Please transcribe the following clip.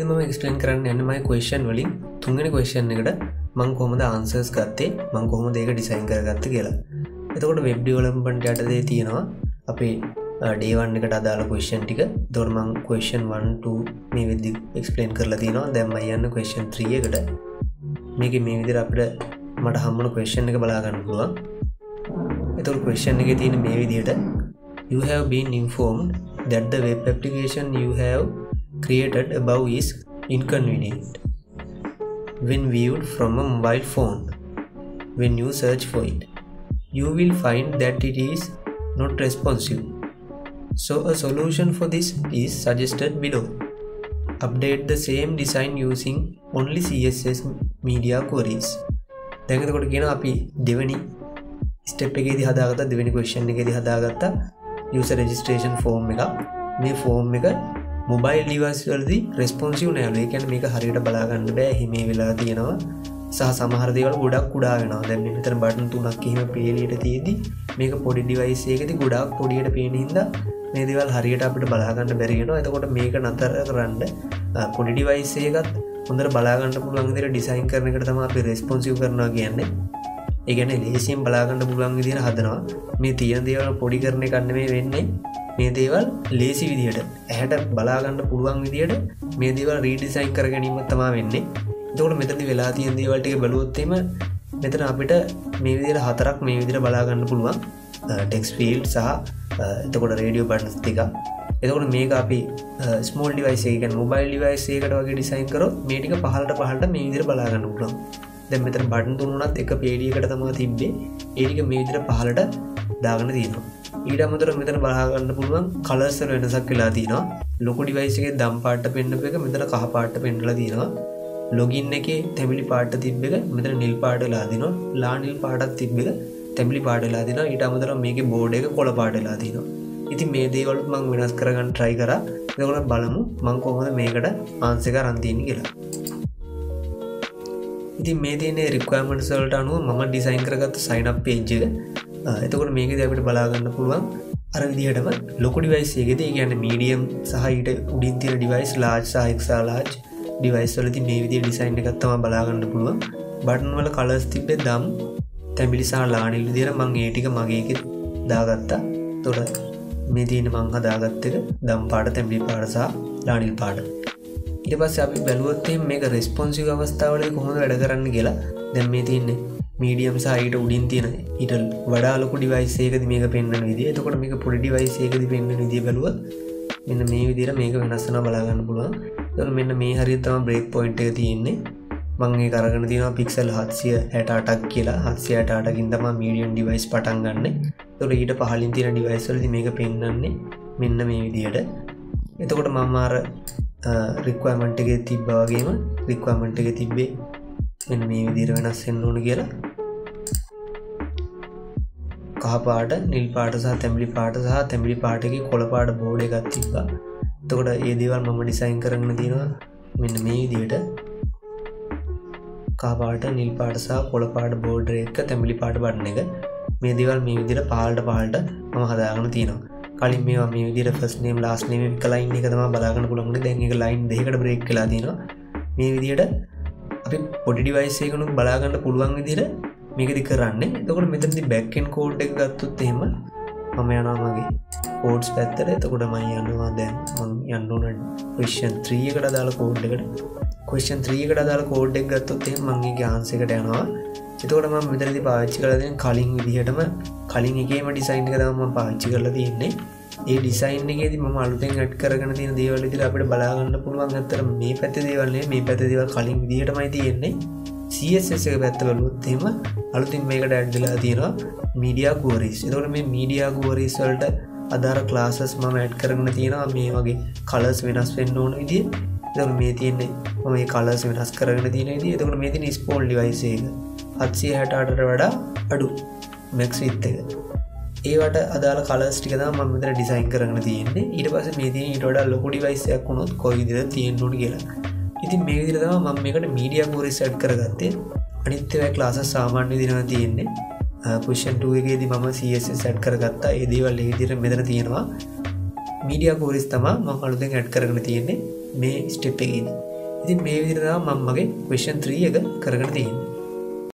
මම එක්ස්ප්ලේන් කරන්න යන්නේ මගේ ක්වෙස්චන් වලින් තුන්වෙනි ක්වෙස්චන් එකට මම කොහොමද ආන්සර්ස් ගත්තේ මම කොහොමද ඒක ඩිසයින් කරගත්තේ කියලා. එතකොට වෙබ් ඩෙවලොප්මන්ට් යටතේ තියෙනවා අපේ day 1 එකට අදාළ ක්වෙස්චන් ටික. එතකොට මම ක්වෙස්චන් 1 2 මේ විදිහට එක්ස්ප්ලේන් කරලා තියෙනවා. දැන් මම යන්නේ ක්වෙස්චන් 3 එකට. මේකේ මේ විදිහට අපිට මට හම්බුන ක්වෙස්චන් එක බලා ගන්න පුළුවන්. එතකොට ක්වෙස්චන් එකේ තියෙන මේ විදිහට you have been informed that the web application you have created above is inconvenient when viewed from a mobile phone. When you search for it, you will find that it is not responsive. So a solution for this is suggested below. Update the same design using only CSS media queries. දැන් එතකොට කියනවා අපි දෙවෙනි step එකේදී හදාගත්ත දෙවෙනි question එකේදී හදාගත්ත user registration form එක. මේ form එක mobile device වලදී responsive නෑලු. ඒ කියන්නේ මේක හරියට බලා ගන්න බෑ. හිමේ වෙලා තියෙනවා. සහ සමහර දේවල් ගොඩක් කුඩා වෙනවා. දැන් මේ මෙතන බටන් තුනක් එහෙම පේලියට තියෙද්දි මේක පොඩි device එකකදී ගොඩක් පොඩියට පේන හින්දා මේ දේවල් හරියට අපිට බලා ගන්න බැරි වෙනවා. එතකොට මේක නතර කරන්න පොඩි device එකත් හොඳට බලා ගන්න පුළුවන් විදිහට ඩිසයින් කරන එකට තමයි අපි responsive කරනවා කියන්නේ. ඒ කියන්නේ ලේසියෙන් බලා ගන්න පුළුවන් විදිහට හදනවා. මේ තියෙන දේවල් පොඩි කරන එක නෙමෙයි වෙන්නේ. මේ දේවල් ලේසි විදිහට ඇහැට බලා ගන්න පුළුවන් විදිහට මේ දේවල් රීඩිසයින් කර ගැනීම තමයි වෙන්නේ. එතකොට මෙතනදී වෙලා තියෙන දේවල් ටික බලුවොත් එimhe මෙතන අපිට මේ විදිහට හතරක් මේ විදිහට බලා ගන්න පුළුවන්. ටෙක්ස්ට් ෆීල්ඩ් සහ එතකොට රේඩියෝ බටන්ස් ටික. එතකොට මේක අපි ස්මෝල් ඩිවයිස් එක කියන්නේ මොබයිල් ඩිවයිස් එකකට වගේ ඩිසයින් කරොත් මේ ටික පහළට මේ විදිහට බලා ගන්න පුළුවන්. දැන් මෙතන බටන් තුනක් එක පේජ් එකකට තමයි තිබ්බේ. ඒ ටික මේ විදිහට පහළට දාගෙන තියෙනවා. ඊට අමතරව මෙතන බලා ගන්න පුළුවන් කලර්ස් වල වෙනසක් වෙලා තියෙනවා. ලොකු ඩිවයිස් එකේ දම් පාට පෙන්නපු එක මෙතන කහ පාට පෙන්නලා තියෙනවා. ලොගින් එකේ තැඹිලි පාට තිබ්බ එක මෙතන නිල් පාට වෙලා දිනවා. ලා නිල් පාටක් තිබ්බ එක තැඹිලි පාට වෙලා දිනවා. ඊට අමතරව මේකේ බෝඩ් එක කොළ පාට වෙලා දිනවා. ඉතින් මේ දේවල් මම වෙනස් කරගන්න try කරා. එතකොට බලමු මම කොහොමද මේකට ආන්සර් එක අරන් තියන්නේ කියලා. ඉතින් මේ තියෙන requirements වලට අනුව මම ඩිසයින් කරගත්ත sign up page එක. එතකොට මේකදී අපිට බලා ගන්න පුළුවන් අර විදිහටම ලොකු device එකේදී ඒ කියන්නේ medium සහ ඊට උඩින් තියෙන device large සහ extra large device වලදී මේ විදිහේ design එකක් තමයි බලා ගන්න පුළුවන්. button වල colors තිබ්බේ දම් තැඹිලි සහ ලානිල් විදිහට මම ඒ ටික මගේ එකේ දාගත්තා. එතකොට මේ තියෙන මම හදාගත්ත එක දම් පාට තැඹිලි පාට සහ ලානිල් පාට. ඊට පස්සේ අපි බැලුවොත් මේක responsive අවස්ථාවලදී කොහොමද වැඩ කරන්නේ කියලා. දැන් මේ තියෙන්නේ medium සහ ඊට උඩින් තියෙන ඊට වඩා ලොකු device එකකදී මේක පෙන්වන විදිය. එතකොට මේක පොඩි device එකකදී පෙන්වන විදිය බැලුවොත් මෙන්න මේ විදිහට මේක වෙනස් වෙනවා බලා ගන්න පුළුවන්. එතකොට මෙන්න මේ හරියට තමයි break point එක තියෙන්නේ. මම ඒක අරගෙන තියෙනවා pixel 768ක් කියලා. 768කින් තමයි medium device පටන් ගන්න. එතකොට ඊට පහළින් තියෙන device වලදී මේක පෙන්වන්නේ මෙන්න මේ විදිහට. එතකොට මම අර requirement එකේ තිබ්බා වගේම requirement එකේ තිබ්බේ මෙන්න මේ විදිහට වෙනස් වෙන්න ඕන කියලා. කහ පාට, නිල් පාට සහ තැඹිලි පාට සහ තැඹිලි පාට එකේ කොළ පාට බෝඩ් එකක් තිබ්බා. එතකොට මේ දේවල් මම ඩිසයින් කරගෙන තියෙනවා මෙන්න මේ විදිහට. කහ පාට, නිල් පාට සහ කොළ පාට බෝඩ් එක තැඹිලි පාට බටන් එක. මේ දේවල් මේ විදිහට පහළට මම හදාගෙන තියෙනවා. කලින් මේවා මේ විදිහට first name last name එක line එක තමයි බලා ගන්න පුළුවන්. දැන් ඒක line දෙකකට break වෙලා තියෙනවා. මේ විදිහට අපි පොඩි device එකකුත් බලා ගන්න පුළුවන් විදිහට මේකදි කරන්නේ. එතකොට මෙතනදී back end code එක ගත්තොත් එහෙම මම යනවා මගේ codes පැත්තට. එතකොට මම යනවා දැන් මම යන්න ඕන question 3 එකට අදාළ code එකට. question 3 එකට අදාළ code එක ගත්තොත් එහෙම මම ඒකේ answer එකට යනවා. එතකොට මම මෙතනදී පාවිච්චි කරලා තියෙන කලින් විදිහටම කලින් එකේම design එක තමයි මම පාවිච්චි කරලා තියෙන්නේ. ඒ design එකේදී මම අලුතෙන් add කරගෙන තියෙන දේවල් විදිහට අපිට බලා ගන්න පුළුවන්. අතර මේ පැත්තේ දේවල් නෙමෙයි මේ පැත්තේ දේවල් කලින් විදිහටමයි තියෙන්නේ. CSS එක පැත්ත බලුවොත් එහෙම අලුතින් මේකට add වෙලා තියෙනවා media queries. එතකොට මේ media queries වලට අදාළ classes මම add කරගෙන තියෙනවා මේ වගේ colors වෙනස් වෙන්න ඕන විදිහ. එතකොට මේ තියෙන්නේ මම මේ colors වෙනස් කරගෙන තියෙන විදිහ. එතකොට මේ තියෙන small device එක 768ට වඩා අඩු max width එක. ඒවට අදාළ colors ටික තමයි මම මෙතන ඩිසයින් කරගෙන තියෙන්නේ. ඊට පස්සේ මේ තියෙන ඊට වඩා ලොකු device එකක් වුණොත් කොයි විදිහට තියෙන්න ඕන කියලා. ඉතින් මේ විදිහට තමයි මම මේකට media queries add කරගත්තේ. අනිත් ඒවා classes සාමාන්‍ය විදිහට තියෙන්නේ. question 2 එකේදී මම CSS add කරගත්තා. ඒ දේවල් ඒ විදිහට මෙතන තියෙනවා. media queries තමයි මම අලුතෙන් add කරගෙන තියෙන්නේ මේ step එකේදී. ඉතින් මේ විදිහට තමයි මම මගේ question 3 එක කරගෙන තියෙන්නේ.